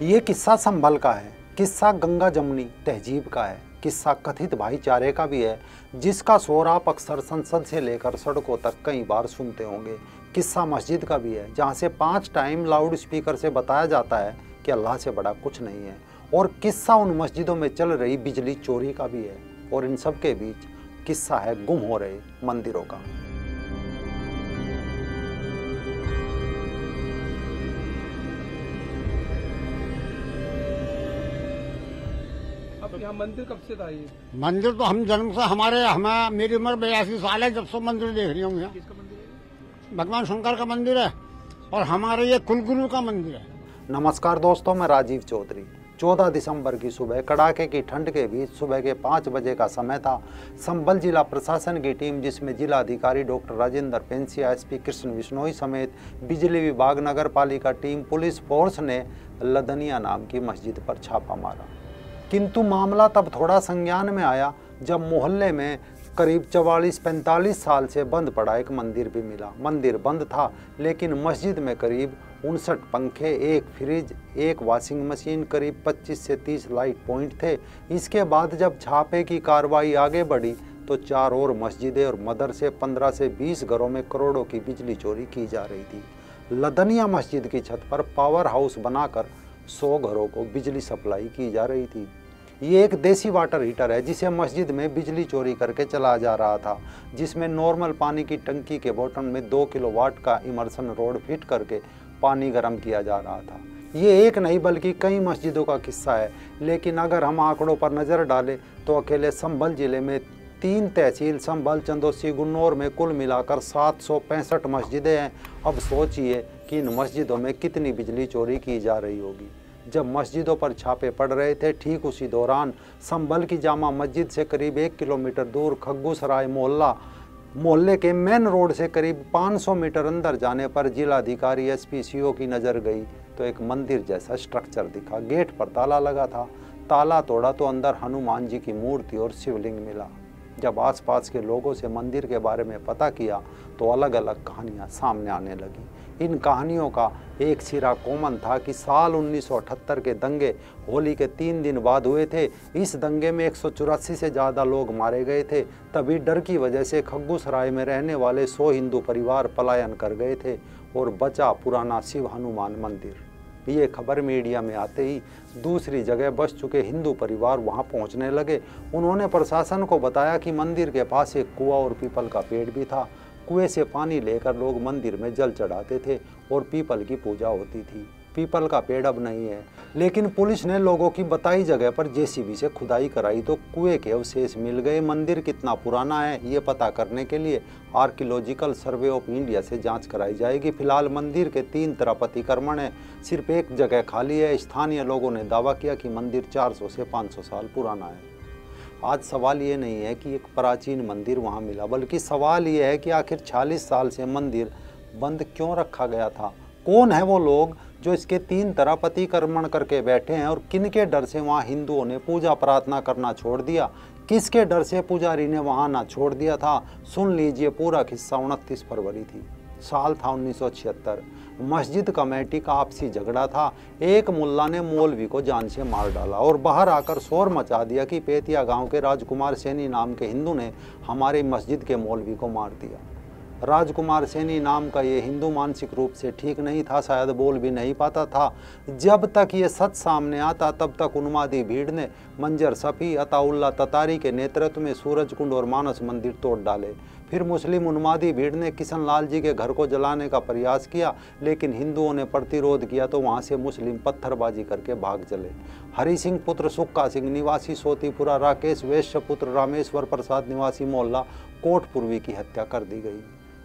ये किस्सा संभल का है, किस्सा गंगा जमुनी तहजीब का है, किस्सा कथित भाईचारे का भी है, जिसका शोर आप अक्सर संसद से लेकर सड़कों तक कई बार सुनते होंगे। किस्सा मस्जिद का भी है, जहाँ से 5 टाइम लाउड स्पीकर से बताया जाता है कि अल्लाह से बड़ा कुछ नहीं है। और किस्सा उन मस्जिदों में चल रही बिजली चोरी का भी है। और इन सब के बीच किस्सा है गुम हो रहे मंदिरों का। यहाँ मंदिर कब से था ये? मंदिर तो हम जन्म से हमें मेरी उम्र 82 साल है जब से मंदिर देख रही हूँ। किसका मंदिर है? भगवान शंकर का मंदिर है और हमारे ये कुलगुरु का मंदिर है। नमस्कार दोस्तों, मैं राजीव चौधरी। 14 दिसंबर की सुबह कड़ाके की ठंड के बीच सुबह के 5 बजे का समय था। संभल जिला प्रशासन की टीम, जिसमें जिला अधिकारी डॉक्टर राजेंद्र पेंसिया, एसपी कृष्ण बिश्नोई समेत बिजली विभाग, नगर पालिका टीम, पुलिस फोर्स ने लदनिया नाम की मस्जिद पर छापा मारा। किंतु मामला तब थोड़ा संज्ञान में आया जब मोहल्ले में करीब 44-45 साल से बंद पड़ा एक मंदिर भी मिला। मंदिर बंद था, लेकिन मस्जिद में करीब 59 पंखे, एक फ्रिज, एक वॉशिंग मशीन, करीब 25 से 30 लाइट पॉइंट थे। इसके बाद जब छापे की कार्रवाई आगे बढ़ी तो 4 और मस्जिदें और मदरसे 15 से 20 घरों में करोड़ों की बिजली चोरी की जा रही थी। लदनिया मस्जिद की छत पर पावर हाउस बनाकर 100 घरों को बिजली सप्लाई की जा रही थी। ये एक देसी वाटर हीटर है जिसे मस्जिद में बिजली चोरी करके चला जा रहा था, जिसमें नॉर्मल पानी की टंकी के बॉटम में 2 किलोवाट का इमर्सन रोड फिट करके पानी गर्म किया जा रहा था। ये एक नहीं बल्कि कई मस्जिदों का किस्सा है। लेकिन अगर हम आंकड़ों पर नज़र डालें तो अकेले संभल जिले में 3 तहसील संभल, चंदौसी, गुन्नौर में कुल मिलाकर 765 मस्जिदें हैं। अब सोचिए कि इन मस्जिदों में कितनी बिजली चोरी की जा रही होगी। जब मस्जिदों पर छापे पड़ रहे थे, ठीक उसी दौरान संभल की जामा मस्जिद से करीब 1 किलोमीटर दूर खग्गूसराय मोहल्ले के मेन रोड से करीब 500 मीटर अंदर जाने पर जिलाधिकारी एसपी सीओ की नज़र गई तो एक मंदिर जैसा स्ट्रक्चर दिखा। गेट पर ताला लगा था। ताला तोड़ा तो अंदर हनुमान जी की मूर्ति और शिवलिंग मिला। जब आसपास के लोगों से मंदिर के बारे में पता किया तो अलग अलग कहानियां सामने आने लगी। इन कहानियों का एक सिरा कॉमन था कि साल 1978 के दंगे होली के 3 दिन बाद हुए थे। इस दंगे में 184 से ज़्यादा लोग मारे गए थे। तभी डर की वजह से खग्गूसराय में रहने वाले 100 हिंदू परिवार पलायन कर गए थे और बचा पुराना शिव हनुमान मंदिर। ये खबर मीडिया में आते ही दूसरी जगह बस चुके हिंदू परिवार वहां पहुंचने लगे। उन्होंने प्रशासन को बताया कि मंदिर के पास एक कुआं और पीपल का पेड़ भी था। कुएं से पानी लेकर लोग मंदिर में जल चढ़ाते थे और पीपल की पूजा होती थी। पीपल का पेड़ अब नहीं है, लेकिन पुलिस ने लोगों की बताई जगह पर जेसीबी से खुदाई कराई तो कुएं के अवशेष मिल गए। मंदिर कितना पुराना है ये पता करने के लिए आर्कियोलॉजिकल सर्वे ऑफ इंडिया से जांच कराई जाएगी। फिलहाल मंदिर के 3 तरफ अतिक्रमण है, सिर्फ एक जगह खाली है। स्थानीय लोगों ने दावा किया कि मंदिर 400 से 500 साल पुराना है। आज सवाल ये नहीं है कि एक प्राचीन मंदिर वहाँ मिला, बल्कि सवाल ये है कि आखिर 46 साल से मंदिर बंद क्यों रखा गया था। कौन है वो लोग जो इसके 3 तरफ अतिक्रमण करके बैठे हैं और किनके डर से वहाँ हिंदुओं ने पूजा प्रार्थना करना छोड़ दिया, किसके डर से पुजारी ने वहाँ ना छोड़ दिया था। सुन लीजिए पूरा किस्सा। 29 फरवरी थी, साल था 1976। मस्जिद कमेटी का आपसी झगड़ा था। एक मुल्ला ने मौलवी को जान से मार डाला और बाहर आकर शोर मचा दिया कि पेतिया गांव के राजकुमार सैनी नाम के हिंदू ने हमारी मस्जिद के मौलवी को मार दिया। राजकुमार सैनी नाम का ये हिंदू मानसिक रूप से ठीक नहीं था, शायद बोल भी नहीं पाता था। जब तक ये सच सामने आता तब तक उन्मादी भीड़ ने मंजर सफ़ी, अताउल्ला ततारी के नेतृत्व में सूरज कुंड और मानस मंदिर तोड़ डाले। फिर मुस्लिम उन्मादी भीड़ ने किशन लाल जी के घर को जलाने का प्रयास किया, लेकिन हिंदुओं ने प्रतिरोध किया तो वहाँ से मुस्लिम पत्थरबाजी करके भाग चले। हरि सिंह पुत्र सुक्का सिंह निवासी सोतीपुरा, राकेश वैश्य पुत्र रामेश्वर प्रसाद निवासी मोहल्ला कोटपूर्वी की हत्या कर दी गई।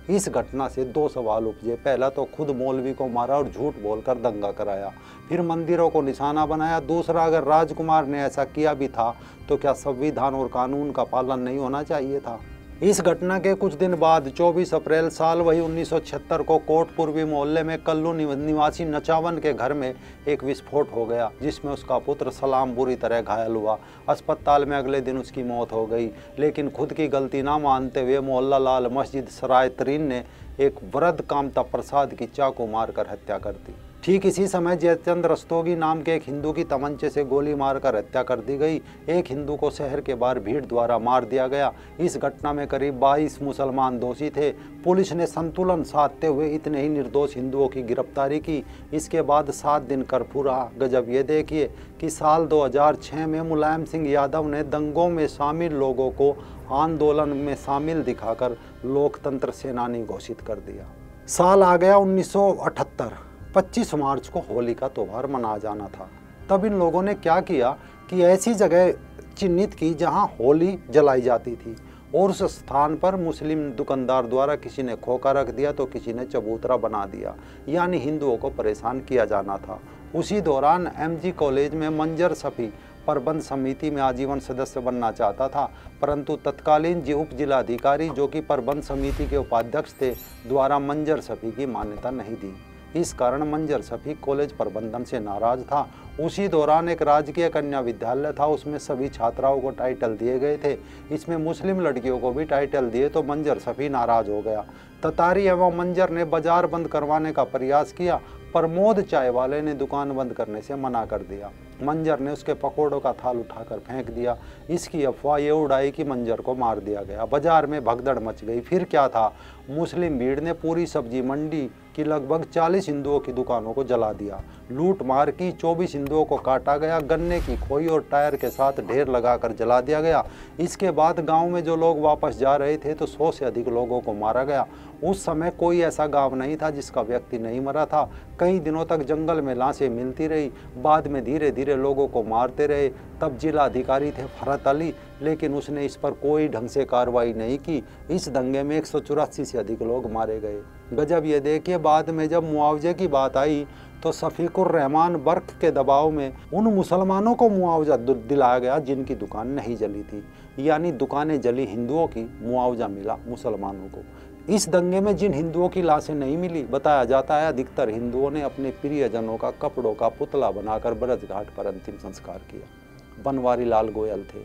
इस घटना से 2 सवाल उपजे। पहला तो खुद मौलवी को मारा और झूठ बोलकर दंगा कराया, फिर मंदिरों को निशाना बनाया। दूसरा, अगर राजकुमार ने ऐसा किया भी था तो क्या संविधान और कानून का पालन नहीं होना चाहिए था। इस घटना के कुछ दिन बाद 24 अप्रैल साल वही 1976 को कोटपूर्वी मोहल्ले में कल्लू निवासी नचावन के घर में एक विस्फोट हो गया, जिसमें उसका पुत्र सलाम बुरी तरह घायल हुआ। अस्पताल में अगले दिन उसकी मौत हो गई, लेकिन खुद की गलती ना मानते हुए मोहल्ला लाल मस्जिद सराय तरीन ने एक वृद्ध कामता प्रसाद की चाकू मारकर हत्या कर दी। ठीक इसी समय जयचंद रस्तोगी नाम के एक हिंदू की तमंचे से गोली मारकर हत्या कर दी गई। एक हिंदू को शहर के बाहर भीड़ द्वारा मार दिया गया। इस घटना में करीब 22 मुसलमान दोषी थे। पुलिस ने संतुलन साधते हुए इतने ही निर्दोष हिंदुओं की गिरफ्तारी की। इसके बाद 7 दिन कर्फ्यू रहा। गजब ये देखिए कि साल 2006 में मुलायम सिंह यादव ने दंगों में शामिल लोगों को आंदोलन में शामिल दिखाकर लोकतंत्र सेनानी घोषित कर दिया। साल आ गया 1978। 25 मार्च को होली का त्यौहार मनाया जाना था। तब इन लोगों ने क्या किया कि ऐसी जगह चिन्हित की जहां होली जलाई जाती थी और उस स्थान पर मुस्लिम दुकानदार द्वारा किसी ने खोखा रख दिया तो किसी ने चबूतरा बना दिया, यानी हिंदुओं को परेशान किया जाना था। उसी दौरान MG कॉलेज में मंजर शफी प्रबंध समिति में आजीवन सदस्य बनना चाहता था, परंतु तत्कालीन उप जिलाधिकारी जो कि प्रबंध समिति के उपाध्यक्ष थे द्वारा मंजर शफी की मान्यता नहीं दी। इस कारण मंजर शफी कॉलेज प्रबंधन से नाराज था। उसी दौरान एक राजकीय कन्या विद्यालय था, उसमें सभी छात्राओं को टाइटल दिए गए थे। इसमें मुस्लिम लड़कियों को भी टाइटल दिए तो मंजर शफी नाराज हो गया। ततारी एवं मंजर ने बाजार बंद करवाने का प्रयास किया। प्रमोद चाय वाले ने दुकान बंद करने से मना कर दिया। मंजर ने उसके पकौड़ों का थाल उठाकर फेंक दिया। इसकी अफवाह ये उड़ाई कि मंजर को मार दिया गया। बाजार में भगदड़ मच गई। फिर क्या था, मुस्लिम भीड़ ने पूरी सब्जी मंडी की लगभग 40 हिंदुओं की दुकानों को जला दिया। लूट मार की 24 हिंदुओं को काटा गया। गन्ने की खोई और टायर के साथ ढेर लगाकर जला दिया गया। इसके बाद गांव में जो लोग वापस जा रहे थे तो 100 से अधिक लोगों को मारा गया। उस समय कोई ऐसा गांव नहीं था जिसका व्यक्ति नहीं मरा था। कई दिनों तक जंगल में लाशें मिलती रही। बाद में धीरे धीरे लोगों को मारते रहे। तब जिला अधिकारी थे फरहत अली, लेकिन उसने इस पर कोई ढंग से कार्रवाई नहीं की। इस दंगे में 184 से अधिक लोग मारे गए। गजब ये देखिए, बाद में जब मुआवजे की बात आई तो शफीकुर रहमान बर्क के दबाव में उन मुसलमानों को मुआवजा दिलाया गया जिनकी दुकान नहीं जली थी, यानी दुकानें जली हिंदुओं की, मुआवजा मिला मुसलमानों को। इस दंगे में जिन हिंदुओं की लाशें नहीं मिली, बताया जाता है अधिकतर हिंदुओं ने अपने प्रियजनों का कपड़ों का पुतला बनाकर ब्रज घाट पर अंतिम संस्कार किया। बनवारी लाल गोयल थे,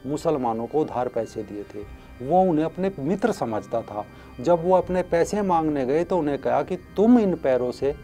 मुसलमानों को उधार पैसे दिए थे। वो उन्हें अपने मित्र समझता था। जब वो अपने पैसे मांगने गए तो उन्हें कहा कि तुम इन पैरों से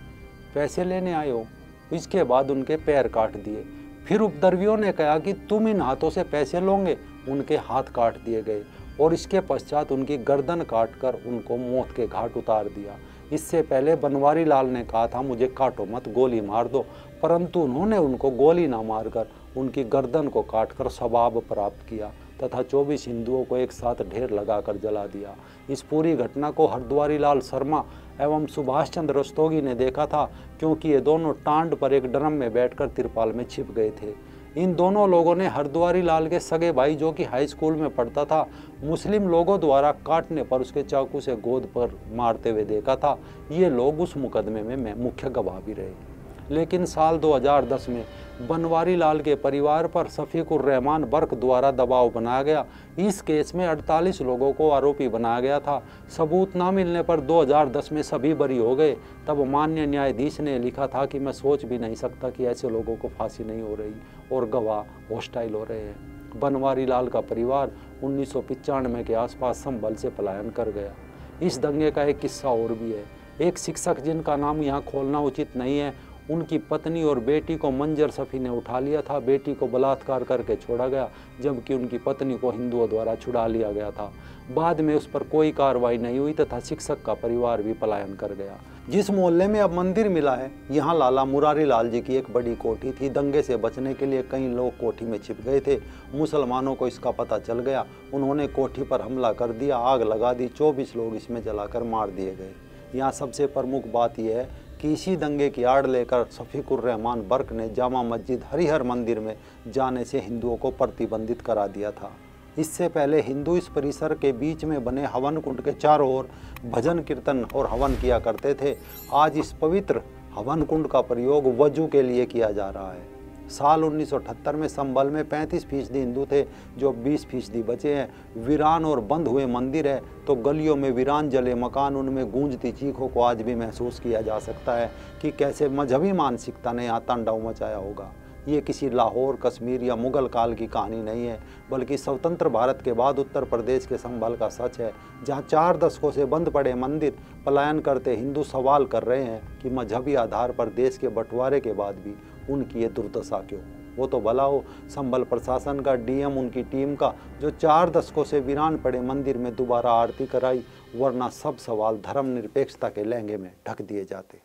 पैसे लेने आए हो। इसके बाद उनके पैर काट दिए। फिर उपद्रवियों ने कहा कि तुम इन हाथों से पैसे लोगे। उनके हाथ काट दिए गए और इसके पश्चात उनकी गर्दन काटकर उनको मौत के घाट उतार दिया। इससे पहले बनवारी लाल ने कहा था मुझे काटो मत, गोली मार दो, परंतु उन्होंने उनको गोली ना मारकर उनकी गर्दन को काटकर सवाब प्राप्त किया तथा 24 हिंदुओं को एक साथ ढेर लगाकर जला दिया। इस पूरी घटना को हरद्वारी लाल शर्मा एवं सुभाष चंद्र रस्तोगी ने देखा था, क्योंकि ये दोनों टांड पर एक ड्रम में बैठकर तिरपाल में छिप गए थे। इन दोनों लोगों ने हरद्वारी लाल के सगे भाई जो कि हाई स्कूल में पढ़ता था, मुस्लिम लोगों द्वारा काटने पर उसके चाकू से गोद पर मारते हुए देखा था। ये लोग उस मुकदमे में मुख्य गवाह भी रहे। लेकिन साल 2010 में बनवारी लाल के परिवार पर शफीकुर रहमान बर्क द्वारा दबाव बनाया गया। इस केस में 48 लोगों को आरोपी बनाया गया था। सबूत न मिलने पर 2010 में सभी बरी हो गए। तब माननीय न्यायाधीश ने लिखा था कि मैं सोच भी नहीं सकता कि ऐसे लोगों को फांसी नहीं हो रही और गवाह हॉस्टाइल हो रहे हैं। बनवारी लाल का परिवार 1995 के आसपास संभल से पलायन कर गया। इस दंगे का एक किस्सा और भी है। एक शिक्षक जिनका नाम यहाँ खोलना उचित नहीं है, उनकी पत्नी और बेटी को मंजर शफी ने उठा लिया था। बेटी को बलात्कार करके छोड़ा गया, जबकि उनकी पत्नी को हिंदुओं द्वारा छुड़ा लिया गया था। बाद में उस पर कोई कार्रवाई नहीं हुई तथा शिक्षक का परिवार भी पलायन कर गया। जिस मोहल्ले में अब मंदिर मिला है, यहाँ लाला मुरारी लाल जी की एक बड़ी कोठी थी। दंगे से बचने के लिए कई लोग कोठी में छिप गए थे। मुसलमानों को इसका पता चल गया। उन्होंने कोठी पर हमला कर दिया, आग लगा दी। 24 लोग इसमें जलाकर मार दिए गए। यहाँ सबसे प्रमुख बात यह है कि इसी दंगे की आड़ लेकर शफीकुर रहमान बर्क ने जामा मस्जिद हरिहर मंदिर में जाने से हिंदुओं को प्रतिबंधित करा दिया था। इससे पहले हिंदू इस परिसर के बीच में बने हवन कुंड के चारों ओर भजन कीर्तन और हवन किया करते थे। आज इस पवित्र हवन कुंड का प्रयोग वजू के लिए किया जा रहा है। साल 1978 में संभल में 35% हिंदू थे, जो 20% बचे हैं। वीरान और बंद हुए मंदिर है तो गलियों में वीरान जले मकान, उनमें गूंजती चीखों को आज भी महसूस किया जा सकता है कि कैसे मजहबी मानसिकता ने यहाँ तांडव मचाया होगा। ये किसी लाहौर, कश्मीर या मुगल काल की कहानी नहीं है, बल्कि स्वतंत्र भारत के बाद उत्तर प्रदेश के संभल का सच है, जहाँ 4 दशकों से बंद पड़े मंदिर पलायन करते हिंदू सवाल कर रहे हैं कि मजहबी आधार पर देश के बंटवारे के बाद भी उनकी ये दुर्दशा क्यों। वो तो भला हो संभल प्रशासन का, डीएम उनकी टीम का, जो 4 दशकों से वीरान पड़े मंदिर में दोबारा आरती कराई, वरना सब सवाल धर्मनिरपेक्षता के लहंगे में ढक दिए जाते।